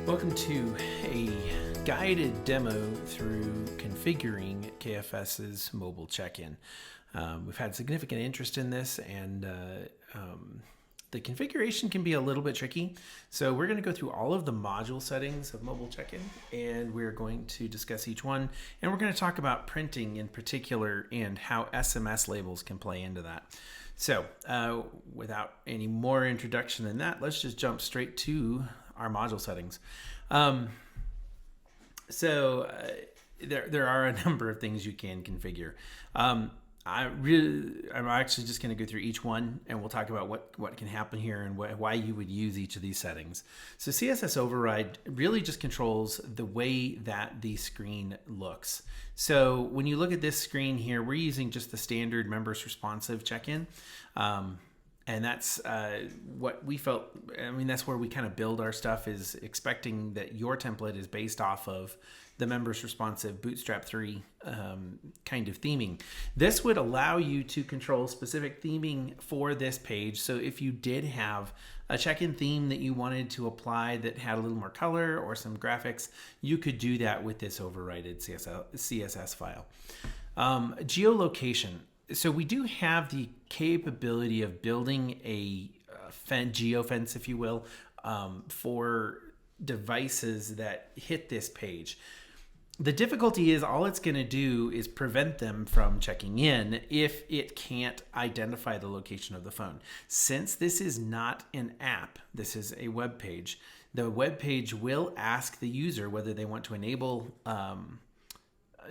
Welcome to a guided demo through configuring KFS's mobile check-in. We've had significant interest in this, and the configuration can be a little bit tricky. So we're going to go through all of the module settings of mobile check-in, and we're going to discuss each one. And we're going to talk about printing in particular and how SMS labels can play into that. So without any more introduction than that, let's just jump straight to our module settings. There are a number of things you can configure. I'm actually just going to go through each one, and we'll talk about what can happen here and why you would use each of these settings. So CSS override really just controls the way that the screen looks. So when you look at this screen here, we're using just the standard members responsive check-in. And that's what we felt, that's where we kind of build our stuff, is expecting that your template is based off of the members responsive Bootstrap 3 kind of theming. This would allow you to control specific theming for this page. So if you did have a check-in theme that you wanted to apply that had a little more color or some graphics, you could do that with this overridden CSS file. Geolocation. So we do have the capability of building a geofence, if you will, for devices that hit this page. The difficulty is all it's going to do is prevent them from checking in if it can't identify the location of the phone. Since this is not an app, this is a web page, the web page will ask the user whether they want to enable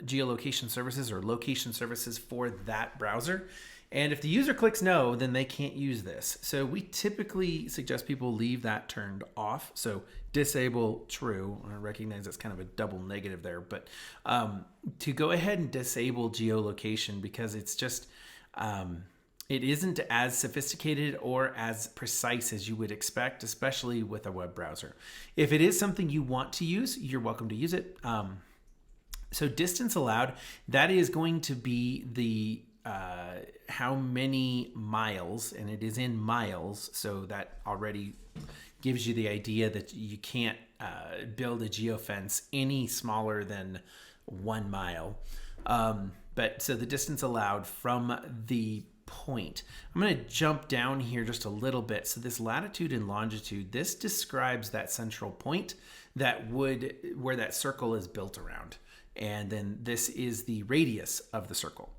geolocation services or location services for that browser. And if the user clicks no, then they can't use this. So we typically suggest people leave that turned off. So disable true. I recognize that's kind of a double negative there, but to go ahead and disable geolocation, because it's just, it isn't as sophisticated or as precise as you would expect, especially with a web browser. If it is something you want to use, you're welcome to use it. So distance allowed, that is going to be the how many miles, and it is in miles, so that already gives you the idea that you can't build a geofence any smaller than 1 mile. But so the distance allowed from the point. I'm going to jump down here just a little bit. So this latitude and longitude, this describes that central point where that circle is built around. And then this is the radius of the circle.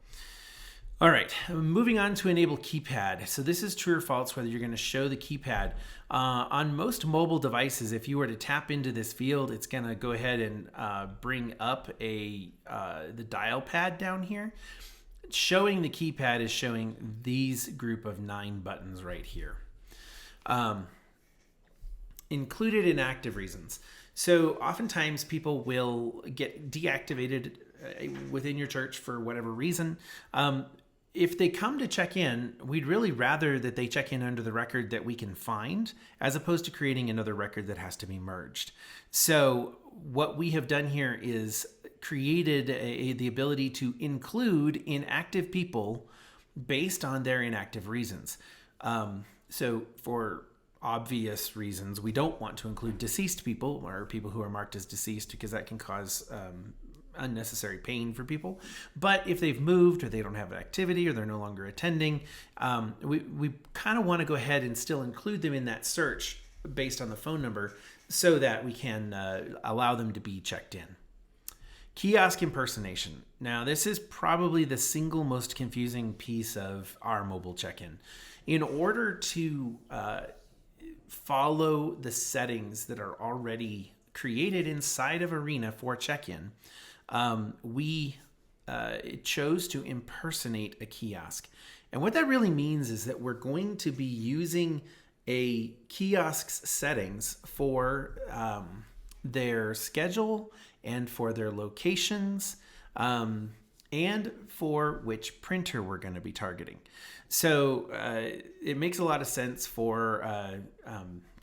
All right, moving on to enable keypad. So this is true or false, whether you're going to show the keypad. On most mobile devices, if you were to tap into this field, it's going to go ahead and bring up the dial pad down here. Showing the keypad is showing these group of 9 buttons right here. Included in active reasons. So oftentimes people will get deactivated within your church for whatever reason. If they come to check in, we'd really rather that they check in under the record that we can find, as opposed to creating another record that has to be merged. So what we have done here is created the ability to include inactive people based on their inactive reasons. So for obvious reasons, we don't want to include deceased people or people who are marked as deceased, because that can cause unnecessary pain for people. But if they've moved, or they don't have an activity, or they're no longer attending, we kind of want to go ahead and still include them in that search based on the phone number, so that we can allow them to be checked in. Kiosk impersonation. Now, this is probably the single most confusing piece of our mobile check-in. In order to follow the settings that are already created inside of Arena for check-in, we chose to impersonate a kiosk. And what that really means is that we're going to be using a kiosk's settings for their schedule and for their locations, and for which printer we're going to be targeting. So it makes a lot of sense for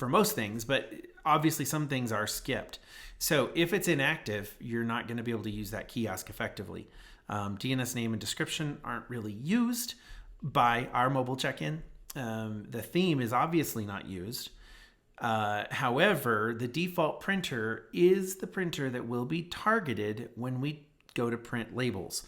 most things, but obviously some things are skipped. So if it's inactive, you're not going to be able to use that kiosk effectively. DNS name and description aren't really used by our mobile check-in. The theme is obviously not used. However, the default printer is the printer that will be targeted when we go to print labels.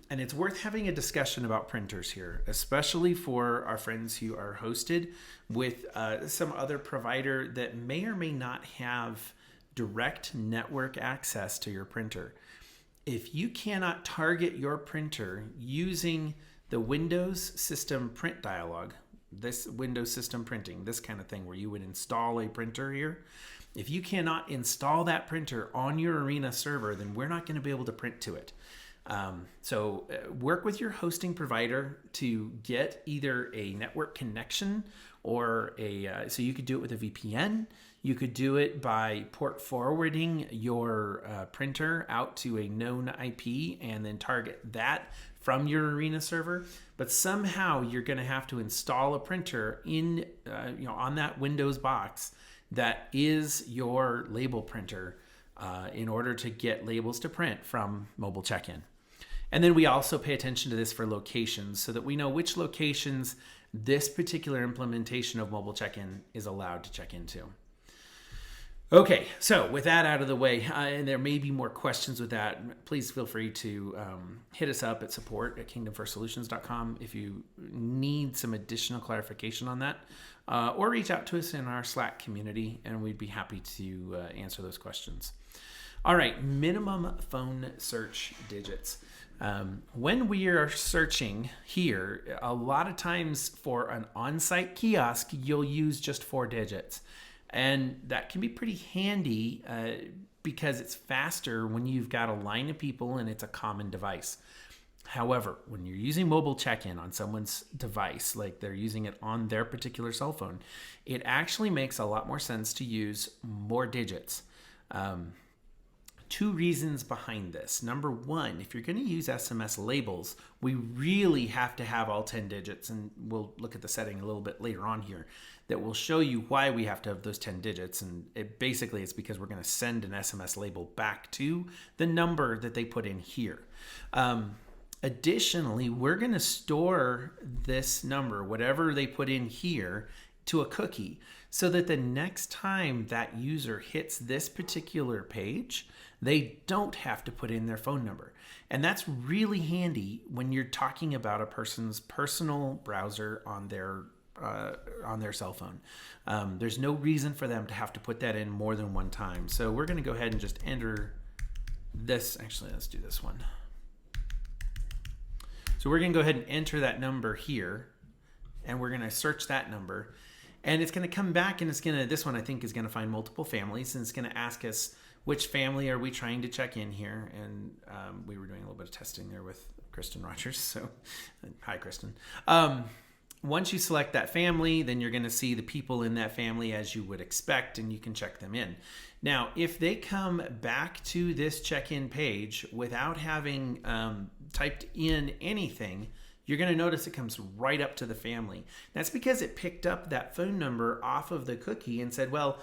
And it's worth having a discussion about printers here, especially for our friends who are hosted with some other provider that may or may not have direct network access to your printer. If you cannot target your printer using the Windows System Print dialog, this Windows System Printing, this kind of thing where you would install a printer here, if you cannot install that printer on your Arena server, then we're not going to be able to print to it. So work with your hosting provider to get either a network connection or so you could do it with a VPN. You could do it by port forwarding your printer out to a known IP and then target that from your Arena server. But somehow you're going to have to install a printer in, on that Windows box that is your label printer in order to get labels to print from Mobile Check-in. And then we also pay attention to this for locations so that we know which locations this particular implementation of Mobile Check-in is allowed to check into. Okay, so with that out of the way, and there may be more questions with that, please feel free to hit us up at support@kingdomfirstsolutions.com if you need some additional clarification on that, or reach out to us in our Slack community, and we'd be happy to answer those questions. All right, minimum phone search digits. When we are searching here, a lot of times for an on-site kiosk, you'll use just 4 digits. And that can be pretty handy because it's faster when you've got a line of people and it's a common device. However, when you're using mobile check-in on someone's device, like they're using it on their particular cell phone, it actually makes a lot more sense to use more digits. 2 reasons behind this. Number 1, if you're going to use SMS labels, we really have to have all 10 digits, and we'll look at the setting a little bit later on here that will show you why we have to have those 10 digits. And basically it's because we're going to send an SMS label back to the number that they put in here. Additionally, we're going to store this number, whatever they put in here, to a cookie so that the next time that user hits this particular page, they don't have to put in their phone number. And that's really handy when you're talking about a person's personal browser on their cell phone. There's no reason for them to have to put that in more than one time. So we're going to go ahead and just enter this. Actually, let's do this one. So we're going to go ahead and enter that number here, and we're going to search that number. And it's going to come back, and this one I think is going to find multiple families, and it's going to ask us which family are we trying to check in here. And we were doing a little bit of testing there with Kristen Rogers. So hi, Kristen. Once you select that family, then you're going to see the people in that family as you would expect, and you can check them in. Now, if they come back to this check-in page without having typed in anything, you're going to notice it comes right up to the family. That's because it picked up that phone number off of the cookie and said, well,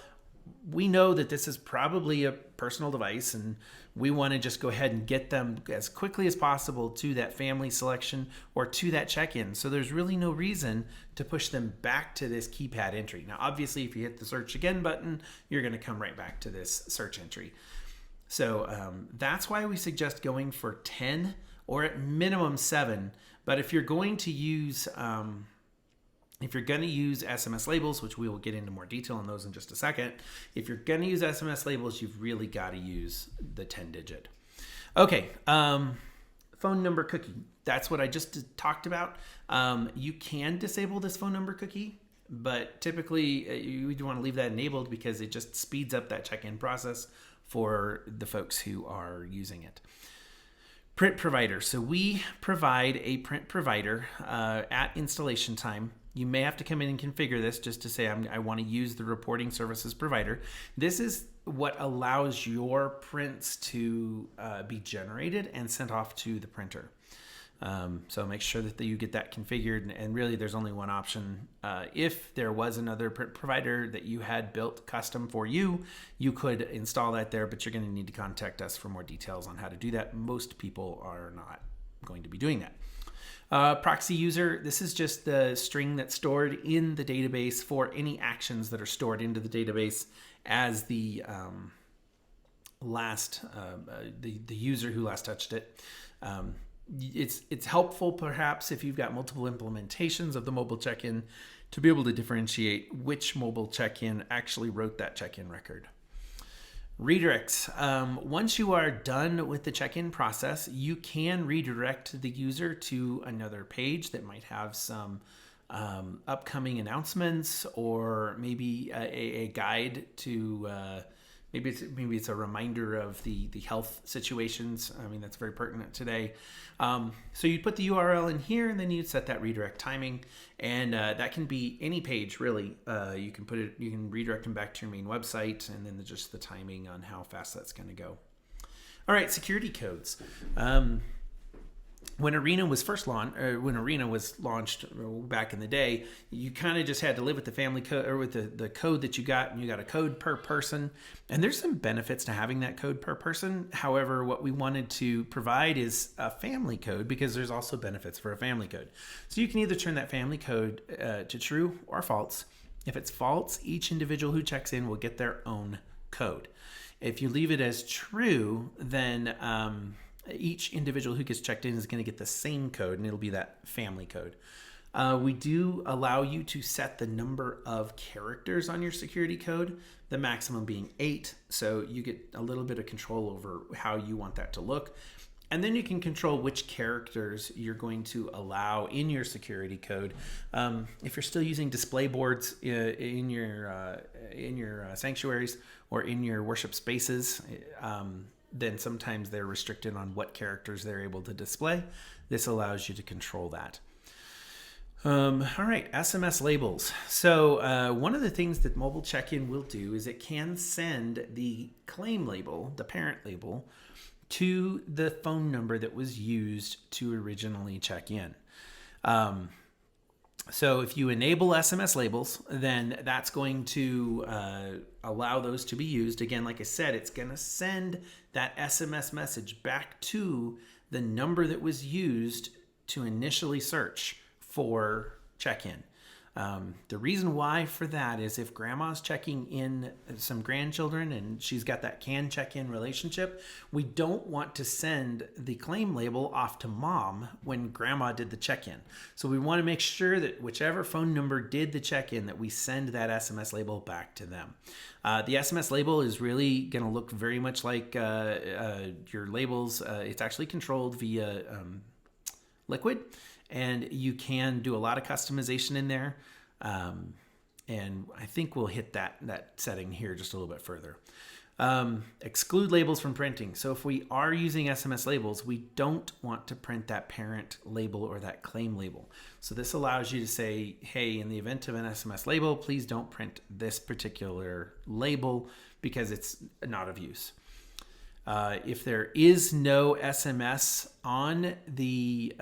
we know that this is probably a personal device, and we want to just go ahead and get them as quickly as possible to that family selection or to that check-in. So there's really no reason to push them back to this keypad entry. Now, obviously, if you hit the search again button, you're going to come right back to this search entry. So that's why we suggest going for 10 or at minimum 7. But if you're going to use SMS labels, which we will get into more detail on those in just a second, if you're going to use SMS labels, you've really got to use the 10-digit. Okay, phone number cookie. That's what I just talked about. You can disable this phone number cookie, but typically you want to leave that enabled because it just speeds up that check-in process for the folks who are using it. Print provider. So we provide a print provider at installation time. You may have to come in and configure this just to say I want to use the reporting services provider. This is what allows your prints to be generated and sent off to the printer. So make sure that you get that configured, and really there's only one option. If there was another print provider that you had built custom for you, you could install that there, but you're going to need to contact us for more details on how to do that. Most people are not going to be doing that. Proxy user, this is just the string that's stored in the database for any actions that are stored into the database as the the user who last touched it. It's helpful perhaps if you've got multiple implementations of the mobile check-in to be able to differentiate which mobile check-in actually wrote that check-in record. Redirects. Once you are done with the check-in process, you can redirect the user to another page that might have some upcoming announcements, or maybe a guide to maybe it's a reminder of the health situations. I mean, that's very pertinent today. So you put the URL in here, and then you set that redirect timing, and that can be any page really. You can redirect them back to your main website, and then just the timing on how fast that's going to go. All right, security codes. When Arena was launched back in the day, you kind of just had to live with the family code, or with the code that you got, and you got a code per person. And there's some benefits to having that code per person. However, what we wanted to provide is a family code, because there's also benefits for a family code. So you can either turn that family code to true or false. If it's false, each individual who checks in will get their own code. If you leave it as true, then each individual who gets checked in is going to get the same code, and it'll be that family code. We do allow you to set the number of characters on your security code, the maximum being 8. So you get a little bit of control over how you want that to look. And then you can control which characters you're going to allow in your security code. If you're still using display boards in your sanctuaries or in your worship spaces, then sometimes they're restricted on what characters they're able to display. This allows you to control that. All right, SMS labels. So one of the things that mobile check-in will do is it can send the claim label, the parent label, to the phone number that was used to originally check in. So if you enable SMS labels, then that's going to allow those to be used. Again, like I said, it's going to send that SMS message back to the number that was used to initially search for check-in. The reason why for that is if grandma's checking in some grandchildren and she's got that can check-in relationship, we don't want to send the claim label off to mom when grandma did the check-in. So we want to make sure that whichever phone number did the check-in, that we send that SMS label back to them. The SMS label is really going to look very much like your labels. It's actually controlled via Liquid, and you can do a lot of customization in there. And I think we'll hit that setting here just a little bit further. Exclude labels from printing. So if we are using SMS labels, we don't want to print that parent label or that claim label. So this allows you to say, hey, in the event of an SMS label, please don't print this particular label because it's not of use. If there is no SMS on the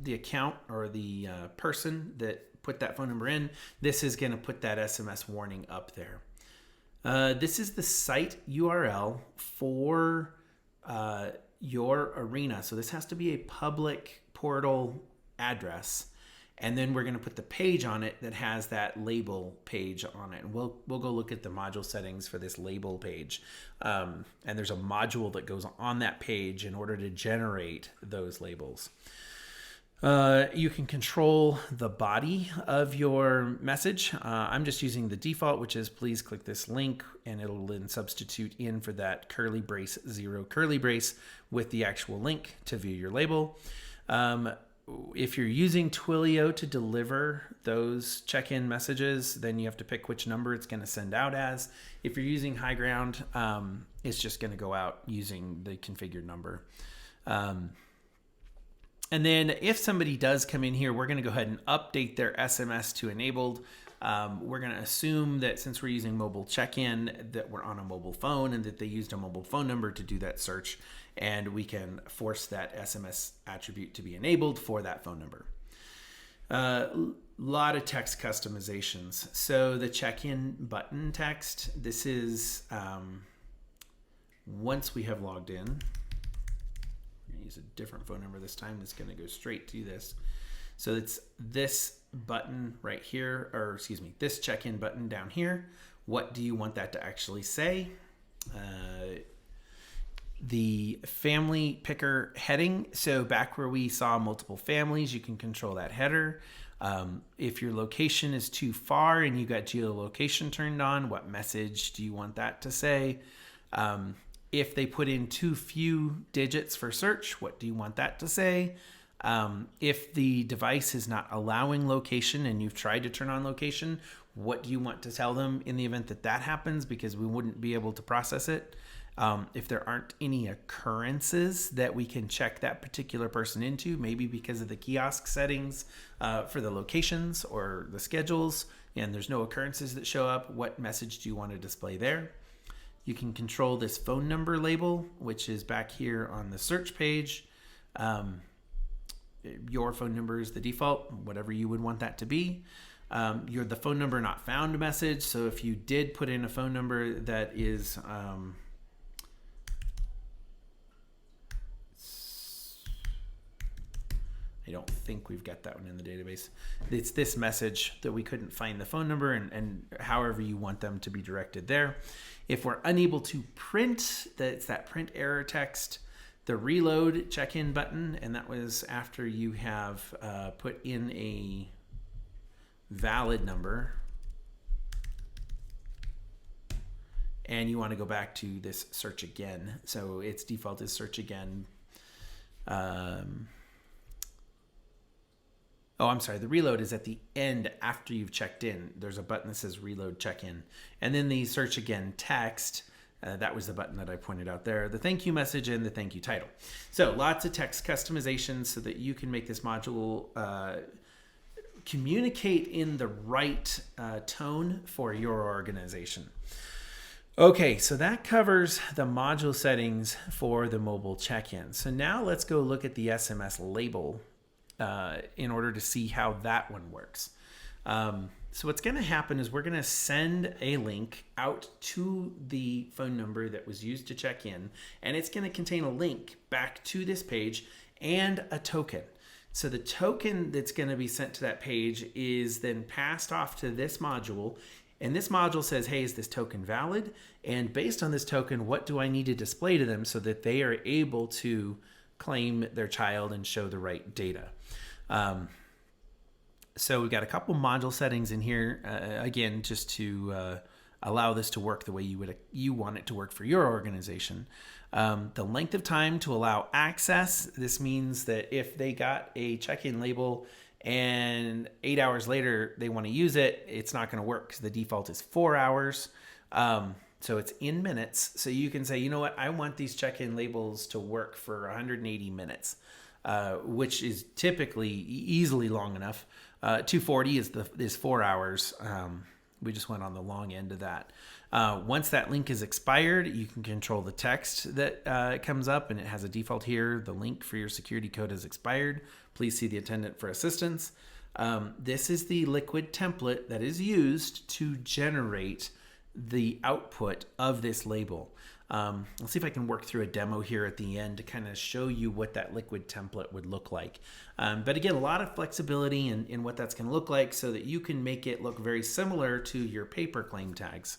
account or the person that put that phone number in, this is going to put that SMS warning up there. This is the site URL for your Arena. So this has to be a public portal address. And then we're going to put the page on it that has that label page on it. And we'll go look at the module settings for this label page. And there's a module that goes on that page in order to generate those labels. You can control the body of your message. I'm just using the default, which is please click this link, and it'll then substitute in for that curly brace, 0 curly brace with the actual link to view your label. If you're using Twilio to deliver those check-in messages, then you have to pick which number it's going to send out as. If you're using High Ground, it's just going to go out using the configured number. And then if somebody does come in here, we're going to go ahead and update their SMS to enabled. We're going to assume that since we're using mobile check-in, that we're on a mobile phone and that they used a mobile phone number to do that search. And we can force that SMS attribute to be enabled for that phone number. Lot of text customizations. So the check-in button text, this is once we have logged in. going to use a different phone number this time that's going to go straight to this. So it's this button right here, or excuse me, this check-in button down here. What do you want that to actually say? The family picker heading. So back where we saw multiple families, you can control that header. If your location is too far and you got geolocation turned on, what message do you want that to say? If they put in too few digits for search, what do you want that to say? If the device is not allowing location and you've tried to turn on location, what do you want to tell them in the event that that happens, because we wouldn't be able to process it? If there aren't any occurrences that we can check that particular person into, maybe because of the kiosk settings for the locations or the schedules, and there's no occurrences that show up, what message do you want to display there? You can control this phone number label, which is back here on the search page. Your phone number is the default, whatever you would want that to be. You're the phone number not found message. So if you did put in a phone number that is... I don't think we've got that one in the database. It's this message that we couldn't find the phone number, and however you want them to be directed there. If we're unable to print, it's that print error text, the reload check-in button, and that was after you have put in a valid number. And you want to go back to this search again. So its default is search again. The reload is at the end after you've checked in. There's a button that says reload check-in. And then the search again text, that was the button that I pointed out there, the thank you message and the thank you title. So lots of text customization so that you can make this module communicate in the right tone for your organization. Okay, so that covers the module settings for the mobile check-in. So now let's go look at the SMS label in order to see how that one works. So what's going to happen is we're going to send a link out to the phone number that was used to check in, and it's going to contain a link back to this page and a token. So the token that's going to be sent to that page is then passed off to this module, and this module says, hey, is this token valid? And based on this token, what do I need to display to them so that they are able to claim their child and show the right data? So we've got a couple module settings in here, again, just to allow this to work the way you want it to work for your organization. The length of time to allow access. This means that if they got a check-in label and 8 hours later they want to use it, it's not going to work because the default is 4 hours. So it's in minutes. So you can say, you know what, I want these check-in labels to work for 180 minutes, which is typically easily long enough. 240 is 4 hours. We just went on the long end of that. Once that link is expired, you can control the text that comes up, and it has a default here. The link for your security code has expired. Please see the attendant for assistance. This is the liquid template that is used to generate the output of this label. Let's see if I can work through a demo here at the end to kind of show you what that liquid template would look like. But again, a lot of flexibility in what that's going to look like so that you can make it look very similar to your paper claim tags.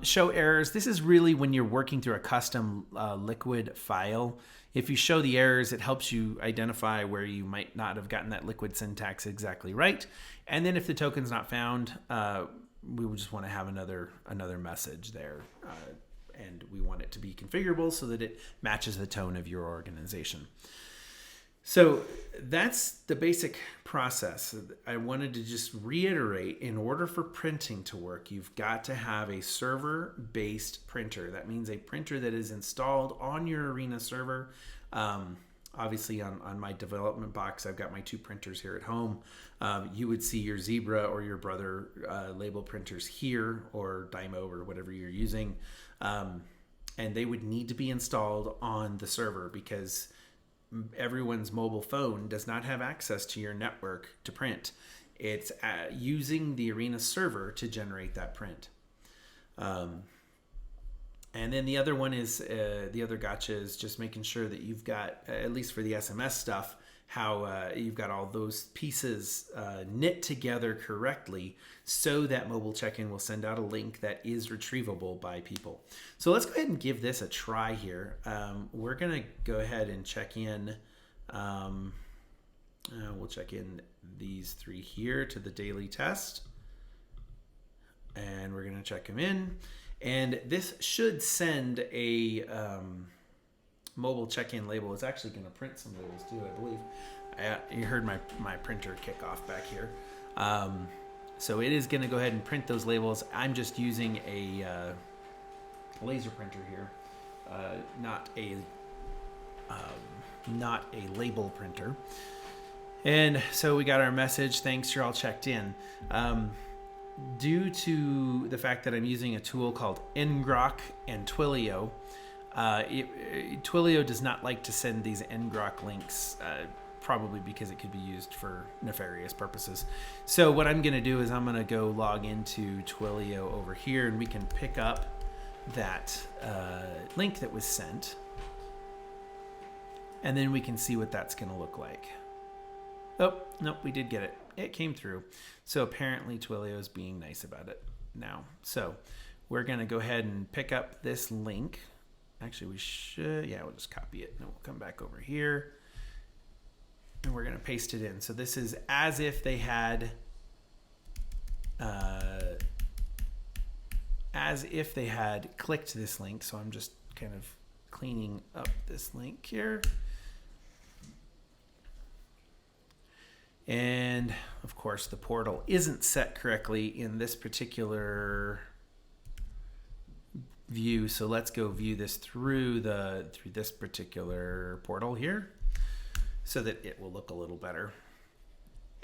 Show errors. This is really when you're working through a custom liquid file. If you show the errors, it helps you identify where you might not have gotten that liquid syntax exactly right. And then if the token's not found, we would just want to have another message there. And we want it to be configurable so that it matches the tone of your organization. So that's the basic process. I wanted to just reiterate, in order for printing to work, you've got to have a server-based printer. That means a printer that is installed on your Arena server. Obviously on my development box, I've got my 2 printers here at home. You would see your Zebra or your Brother label printers here, or Dymo or whatever you're using. And they would need to be installed on the server because everyone's mobile phone does not have access to your network to print. It's using the Arena server to generate that print. And then the other one is the other gotcha is just making sure that you've got, at least for the SMS stuff, how you've got all those pieces knit together correctly so that mobile check-in will send out a link that is retrievable by people. So let's go ahead and give this a try here. We're going to go ahead and check in. We'll check in these 3 here to the daily test. And we're going to check them in. And this should send a mobile check-in label. It's actually going to print some labels too, I believe. You heard my printer kick off back here. So it is going to go ahead and print those labels. I'm just using a laser printer here, not a label printer. And so we got our message. Thanks, you're all checked in. Due to the fact that I'm using a tool called ngrok and Twilio, Twilio does not like to send these ngrok links, probably because it could be used for nefarious purposes. So what I'm going to do is I'm going to go log into Twilio over here, and we can pick up that link that was sent, and then we can see what that's going to look like. Oh, nope, we did get it. It came through. So apparently Twilio is being nice about it now. So we're going to go ahead and pick up this link. Actually, we should, yeah, we'll just copy it. And we'll come back over here. And we're going to paste it in. So this is as if they had, clicked this link. So I'm just kind of cleaning up this link here. And of course, the portal isn't set correctly in this particular view. So let's go view this through this particular portal here so that it will look a little better.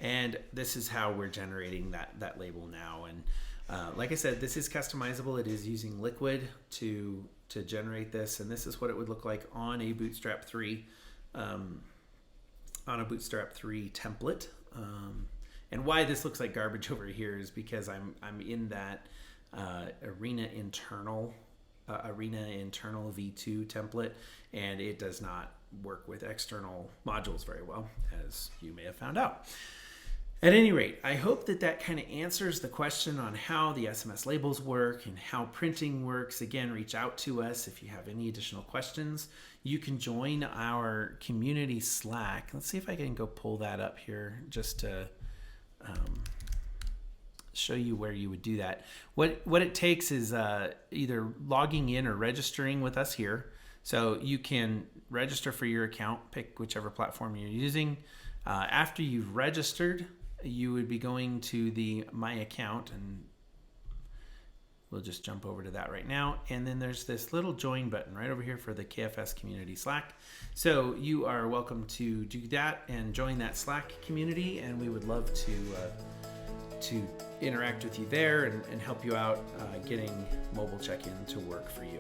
And this is how we're generating that label now. And like I said, this is customizable. It is using Liquid to generate this. And this is what it would look like on a Bootstrap 3 template. And why this looks like garbage over here is because I'm in that Arena internal v2 template, and it does not work with external modules very well, as you may have found out. At any rate, I hope that kind of answers the question on how the SMS labels work and how printing works. Again, reach out to us if you have any additional questions. You can join our community Slack. Let's see if I can go pull that up here just to show you where you would do that. What it takes is either logging in or registering with us here. So you can register for your account, pick whichever platform you're using. After you've registered, you would be going to the My Account, and we'll just jump over to that right now. And then there's this little join button right over here for the KFS Community Slack. So you are welcome to do that and join that Slack community, and we would love to interact with you there and help you out getting mobile check-in to work for you.